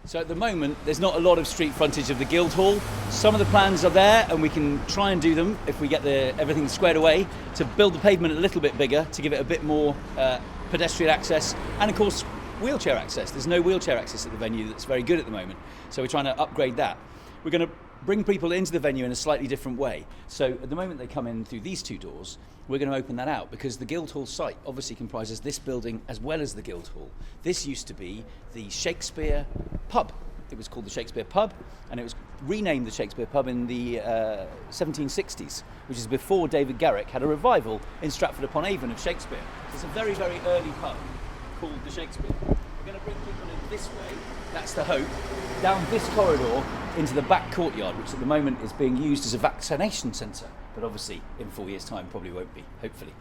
So at the moment, there's not a lot of street frontage of the Guildhall. Some of the plans are there, and we can try and do them if we get everything squared away, to build the pavement a little bit bigger, to give it a bit more pedestrian access, and of course wheelchair access. There's no wheelchair access at the venue that's very good at the moment, so we're trying to upgrade that. We're going to bring people into the venue in a slightly different way. So at the moment they come in through these two doors, we're going to open that out because the Guildhall site obviously comprises this building as well as the Guildhall. This used to be the Shakespeare pub. It was called the Shakespeare pub, and it was renamed the Shakespeare pub in the 1760s, which is before David Garrick had a revival in Stratford-upon-Avon of Shakespeare. So it's a very, very early pub called the Shakespeare. We're going to bring people in this way, that's the hope, down this corridor into the back courtyard, which at the moment is being used as a vaccination centre, but obviously in 4 years' time probably won't be, hopefully.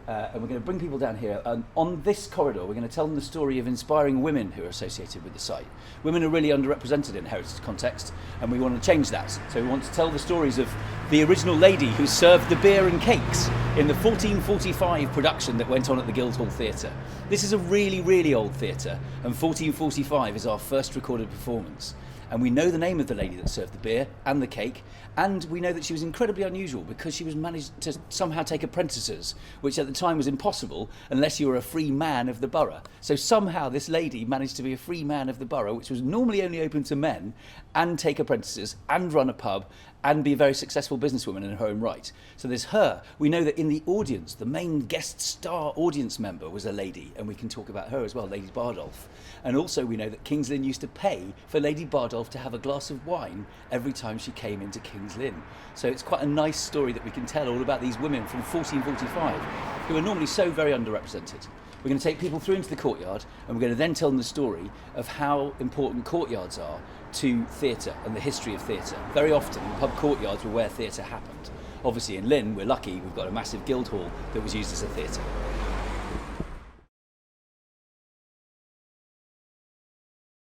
And we're going to bring people down here, and on this corridor we're going to tell them the story of inspiring women who are associated with the site. Women are really underrepresented in heritage context, and we want to change that. So we want to tell the stories of the original lady who served the beer and cakes in the 1445 production that went on at the Guildhall Theatre. This is a really, really old theatre, and 1445 is our first recorded performance. And we know the name of the lady that served the beer and the cake, and we know that she was incredibly unusual because she was managed to somehow take apprentices, which at the time was impossible unless you were a free man of the borough. So somehow this lady managed to be a free man of the borough, which was normally only open to men, and take apprentices, and run a pub, and be a very successful businesswoman in her own right. So there's her. We know that in the audience, the main guest star audience member was a lady, and we can talk about her as well, Lady Bardolph. And also we know that King's Lynn used to pay for Lady Bardolph to have a glass of wine every time she came into King's Lynn. So it's quite a nice story that we can tell all about these women from 1445 who are normally so very underrepresented. We're going to take people through into the courtyard, and we're going to then tell them the story of how important courtyards are to theatre and the history of theatre. Very often, pub courtyards were where theatre happened. Obviously in Lynn, we're lucky, we've got a massive Guildhall that was used as a theatre.